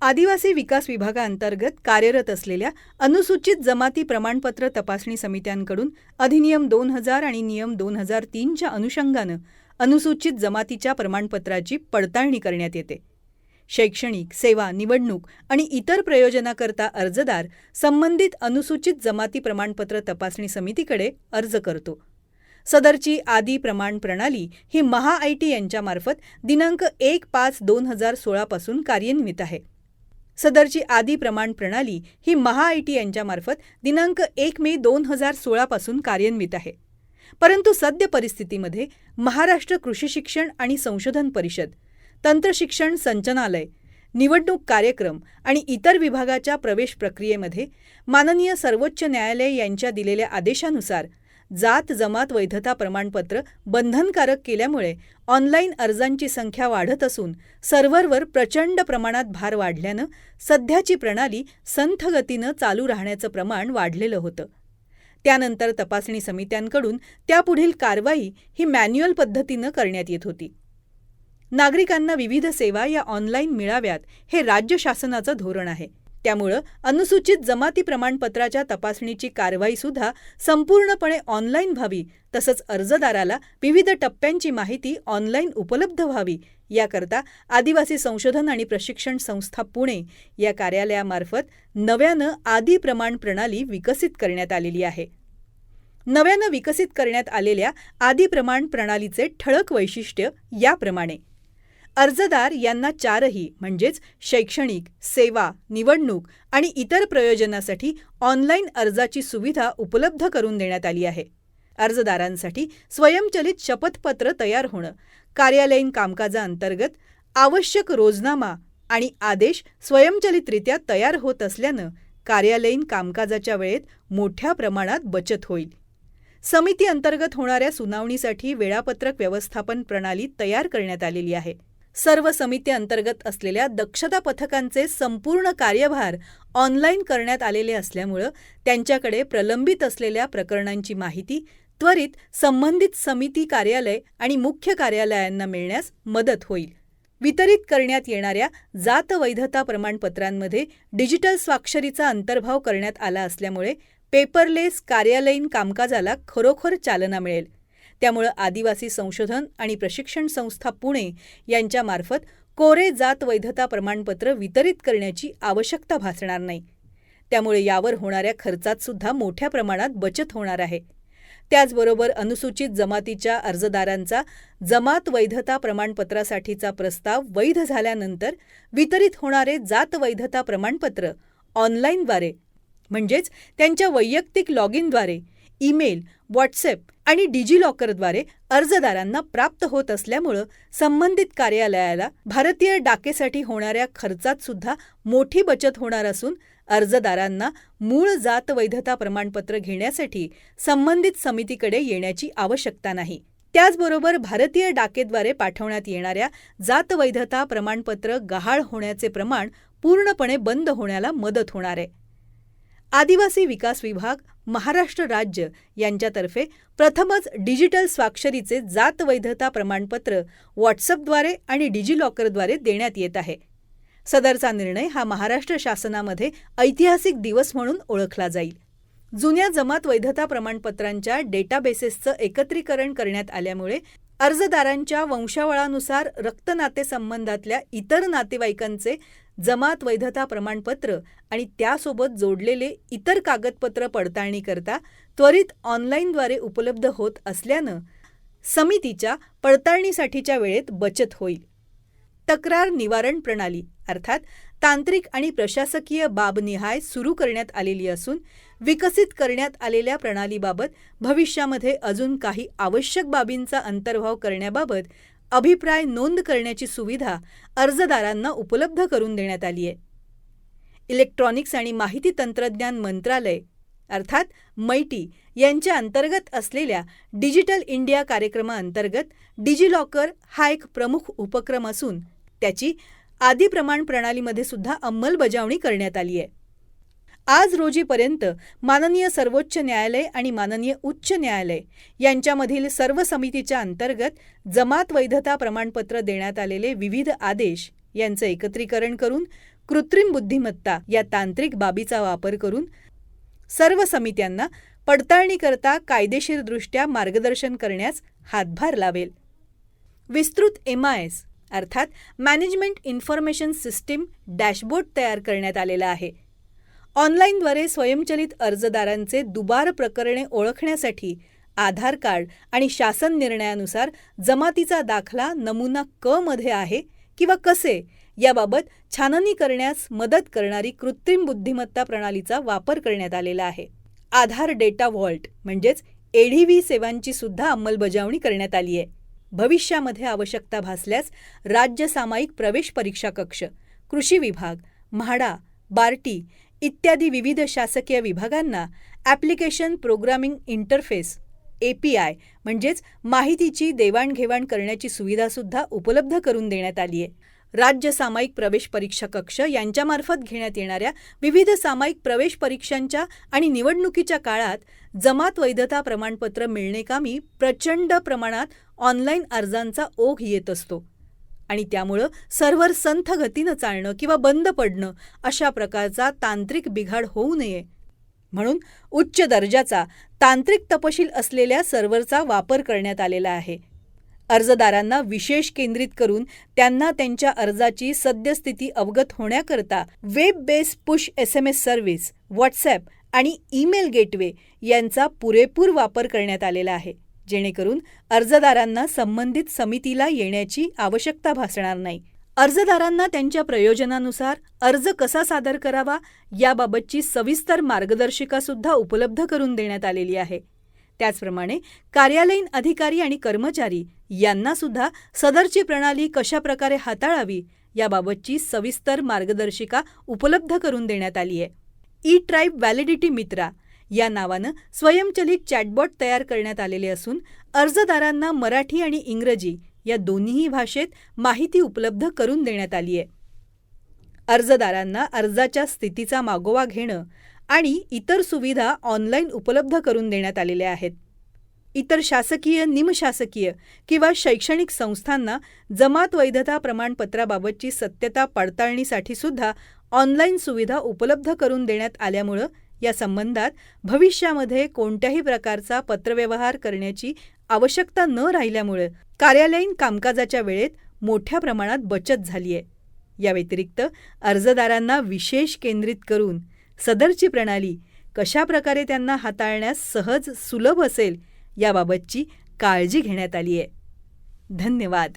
आदिवासी विकास विभागाअंतर्गत कार्यरत असलेल्या अनुसूचित जमाती प्रमाणपत्र तपासणी समित्यांकडून अधिनियम 2000 आणि नियम 2003च्या अनुषंगानं अनुसूचित जमातीच्या प्रमाणपत्राची पडताळणी करण्यात येते. शैक्षणिक, सेवा, निवडणूक आणि इतर प्रयोजनाकरता अर्जदार संबंधित अनुसूचित जमाती प्रमाणपत्र तपासणी समितीकडे अर्ज करतो. सदरची आदी प्रमाण प्रणाली ही महाआयटी यांच्यामार्फत दिनांक 1/5/2016 पासून कार्यान्वित आहे. सदरची आदी प्रमाण प्रणाली ही महाआयटी यांच्यामार्फत दिनांक 1 मे 2016 पासून कार्यान्वित आहे. परंतु सद्य परिस्थितीमध्ये महाराष्ट्र कृषी शिक्षण आणि संशोधन परिषद, तंत्रशिक्षण संचालनालय, निवडणूक कार्यक्रम आणि इतर विभागाच्या प्रवेश प्रक्रियेमध्ये माननीय सर्वोच्च न्यायालय यांच्या दिलेल्या आदेशानुसार जात जमात वैधता प्रमाणपत्र बंधनकारक केल्यामुळे ऑनलाईन अर्जांची संख्या वाढत असून सर्व्हरवर प्रचंड प्रमाणात भार वाढल्यानं सध्याची प्रणाली संथ गतीनं चालू राहण्याचं प्रमाण वाढलेलं होतं. त्यानंतर तपासणी समित्यांकडून त्यापुढील कारवाई ही मॅन्युअल पद्धतीनं करण्यात येत होती. नागरिकांना विविध सेवा या ऑनलाईन मिळाव्यात हे राज्य शासनाचं धोरण आहे. त्यामुळं अनुसूचित जमाती प्रमाणपत्राच्या तपासणीची कारवाईसुद्धा संपूर्णपणे ऑनलाईन व्हावी, तसंच अर्जदाराला विविध टप्प्यांची माहिती ऑनलाईन उपलब्ध व्हावी याकरता आदिवासी संशोधन आणि प्रशिक्षण संस्था पुणे या कार्यालयामार्फत नव्यानं आदी प्रमाण प्रणाली विकसित करण्यात आलेली आहे. नव्यानं विकसित करण्यात आलेल्या आदी प्रमाण प्रणालीचे ठळक वैशिष्ट्य याप्रमाणे: अर्जदार यांना चारही म्हणजेच शैक्षणिक, सेवा, निवडणूक आणि इतर प्रयोजनासाठी ऑनलाईन अर्जाची सुविधा उपलब्ध करून देण्यात आली आहे. अर्जदारांसाठी स्वयंचलित शपथपत्र तयार होणं, कार्यालयीन कामकाजाअंतर्गत आवश्यक रोजनामा आणि आदेश स्वयंचलितरित्या तयार होत असल्यानं कार्यालयीन कामकाजाच्या वेळेत मोठ्या प्रमाणात बचत होईल. समिती अंतर्गत होणाऱ्या सुनावणीसाठी वेळापत्रक व्यवस्थापन प्रणाली तयार करण्यात आलेली आहे. सर्व समिती अंतर्गत असलेल्या दक्षता पथकांचे संपूर्ण कार्यभार ऑनलाईन करण्यात आलेले असल्यामुळं त्यांच्याकडे प्रलंबित असलेल्या प्रकरणांची माहिती त्वरित संबंधित समिती कार्यालय आणि मुख्य कार्यालयांना मिळण्यास मदत होईल. वितरित करण्यात येणाऱ्या जात वैधता प्रमाणपत्रांमध्ये डिजिटल स्वाक्षरीचा अंतर्भाव करण्यात आला असल्यामुळे पेपरलेस कार्यालयीन कामकाजाला खरोखर चालना मिळेल. त्यामुळं आदिवासी संशोधन आणि प्रशिक्षण संस्था पुणे यांच्यामार्फत कोरे जात वैधता प्रमाणपत्र वितरित करण्याची आवश्यकता भासणार नाही. त्यामुळे यावर होणाऱ्या खर्चात सुद्धा मोठ्या प्रमाणात बचत होणार आहे. त्याचबरोबर अनुसूचित जमातीच्या अर्जदारांचा जमात वैधता प्रमाणपत्रासाठीचा प्रस्ताव वैध झाल्यानंतर वितरित होणारे जात वैधता प्रमाणपत्र ऑनलाईनद्वारे म्हणजेच त्यांच्या वैयक्तिक लॉगिनद्वारे, ईमेल, व्हॉट्सॲप आणि डिजिलॉकरद्वारे अर्जदारांना प्राप्त होत असल्यामुळं संबंधित कार्यालयाला भारतीय डाकेसाठी होणाऱ्या खर्चात सुद्धा मोठी बचत होणार असून अर्जदारांना मूळ जात वैधता प्रमाणपत्र घेण्यासाठी संबंधित समितीकडे येण्याची आवश्यकता नाही. त्याचबरोबर भारतीय डाकेद्वारे पाठवण्यात येणाऱ्या जात वैधता प्रमाणपत्र गहाळ होण्याचे प्रमाण पूर्णपणे बंद होण्याला मदत होणार आहे. आदिवासी विकास विभाग, महाराष्ट्र राज्य यांच्यातर्फे प्रथमच डिजिटल स्वाक्षरीचे जात वैधता प्रमाणपत्र व्हॉट्सअपद्वारे आणि डिजिलॉकरद्वारे देण्यात येत आहे. सदरचा निर्णय हा महाराष्ट्र शासनामध्ये ऐतिहासिक दिवस म्हणून ओळखला जाईल. जुन्या जमात वैधता प्रमाणपत्रांच्या डेटाबेसेसचं एकत्रीकरण करण्यात आल्यामुळे अर्जदारांच्या वंशावळानुसार रक्तनातेसंबंधातल्या इतर नातेवाईकांचे जमात वैधता प्रमाणपत्र आणि त्यासोबत जोडलेले इतर कागदपत्र पडताळणीकरता त्वरित ऑनलाईनद्वारे उपलब्ध होत असल्यानं समितीच्या पडताळणीसाठीच्या वेळेत बचत होईल. तक्रार निवारण प्रणाली अर्थात तांत्रिक आणि प्रशासकीय बाबनिहाय सुरू करण्यात आलेली असून विकसित करण्यात आलेल्या प्रणालीबाबत भविष्यामध्ये अजून काही आवश्यक बाबींचा अंतर्भाव करण्याबाबत अभिप्राय नोंद करण्याची सुविधा अर्जदारांना उपलब्ध करून देण्यात आली आहे. इलेक्ट्रॉनिक्स आणि माहिती तंत्रज्ञान मंत्रालय अर्थात मैटी यांच्या अंतर्गत असलेल्या डिजिटल इंडिया कार्यक्रमाअंतर्गत डिजिलॉकर हा एक प्रमुख उपक्रम असून त्याची आदी प्रमाण प्रणालीमध्ये सुद्धा अंमलबजावणी करण्यात आली आहे. आज रोजीपर्यंत माननीय सर्वोच्च न्यायालय आणि माननीय उच्च न्यायालय यांच्यामधील सर्व समितीच्या अंतर्गत जमात वैधता प्रमाणपत्र देण्यात आलेले विविध आदेश यांचं एकत्रीकरण करून कृत्रिम बुद्धिमत्ता या तांत्रिक बाबीचा वापर करून सर्व समित्यांना पडताळणीकरता कायदेशीरदृष्ट्या मार्गदर्शन करण्यास हातभार लावेल. विस्तृत MIS अर्थात मॅनेजमेंट इन्फॉर्मेशन सिस्टीम डॅशबोर्ड तयार करण्यात आलेला आहे. ऑनलाईनद्वारे स्वयंचलित अर्जदारांचे दुबार प्रकरणे ओळखण्यासाठी आधार कार्ड आणि शासन निर्णयानुसार जमातीचा दाखला नमुना क मध्ये आहे किंवा कसे याबाबत छाननी करण्यास मदत करणारी कृत्रिम बुद्धिमत्ता प्रणालीचा वापर करण्यात आलेला आहे. आधार डेटा व्हॉल्ट म्हणजेच ADV सेवांची सुद्धा अंमलबजावणी करण्यात आली आहे. भविष्यामध्ये आवश्यकता भासल्यास राज्य सामायिक प्रवेश परीक्षा कक्ष, कृषी विभाग, म्हाडा, बार्टी इत्यादी विविध शासकीय विभागांना ॲप्लिकेशन प्रोग्रामिंग इंटरफेस API म्हणजेच माहितीची देवाणघेवाण करण्याची सुविधासुद्धा उपलब्ध करून देण्यात आली आहे. राज्य सामायिक प्रवेश परीक्षा कक्ष यांच्यामार्फत घेण्यात येणाऱ्या विविध सामायिक प्रवेश परीक्षांच्या आणि निवडणुकीच्या काळात जमात वैधता प्रमाणपत्र मिळणेकामी प्रचंड प्रमाणात ऑनलाईन अर्जांचा ओघ येत असतो आणि त्यामुळं सर्व्हर संथ गतीनं चालणं किंवा बंद पडणं अशा प्रकारचा तांत्रिक बिघाड होऊ नये म्हणून उच्च दर्जाचा तांत्रिक तपशील असलेल्या सर्व्हरचा वापर करण्यात आलेला आहे. अर्जदारांना विशेष केंद्रित करून त्यांना त्यांच्या अर्जाची सद्यस्थिती अवगत होण्याकरता web base push SMS service, WhatsApp आणि ईमेल गेटवे यांचा पुरेपूर वापर करण्यात आलेला आहे, जेणेकरून अर्जदारांना संबंधित समितीला येण्याची आवश्यकता भासणार नाही. अर्जदारांना त्यांच्या प्रयोजनानुसार अर्ज कसा सादर करावा याबाबतची सविस्तर मार्गदर्शिकासुद्धा उपलब्ध करून देण्यात आलेली आहे. त्याचप्रमाणे कार्यालयीन अधिकारी आणि कर्मचारी यांनासुद्धा सदरची प्रणाली कशा प्रकारे हाताळावी याबाबतची सविस्तर मार्गदर्शिका उपलब्ध करून देण्यात आली आहे. E-ट्राईब व्हॅलिडिटी मित्रा या नावानं स्वयंचलित चॅटबॉट तयार करण्यात आलेले असून अर्जदारांना मराठी आणि इंग्रजी या दोन्हीही भाषेत माहिती उपलब्ध करून देण्यात आली आहे. अर्जदारांना अर्जाच्या स्थितीचा मागोवा घेणं आणि इतर सुविधा ऑनलाईन उपलब्ध करून देण्यात आलेल्या आहेत. इतर शासकीय, निमशासकीय किंवा शैक्षणिक संस्थांना जमात वैधता प्रमाणपत्राबाबतची सत्यता पडताळणीसाठी सुद्धा ऑनलाईन सुविधा उपलब्ध करून देण्यात आल्यामुळं या संबंधात भविष्यामध्ये कोणत्याही प्रकारचा पत्रव्यवहार करण्याची आवश्यकता न राहिल्यामुळे कार्यालयीन कामकाजाच्या वेळेत मोठ्या प्रमाणात बचत झाली आहे. या व्यतिरिक्त अर्जदारांना विशेष केंद्रित करून सदरची प्रणाली कशा प्रकारे त्यांना हाताळण्यास सहज सुलभ असेल याबाबतची काळजी घेण्यात आली आहे. धन्यवाद.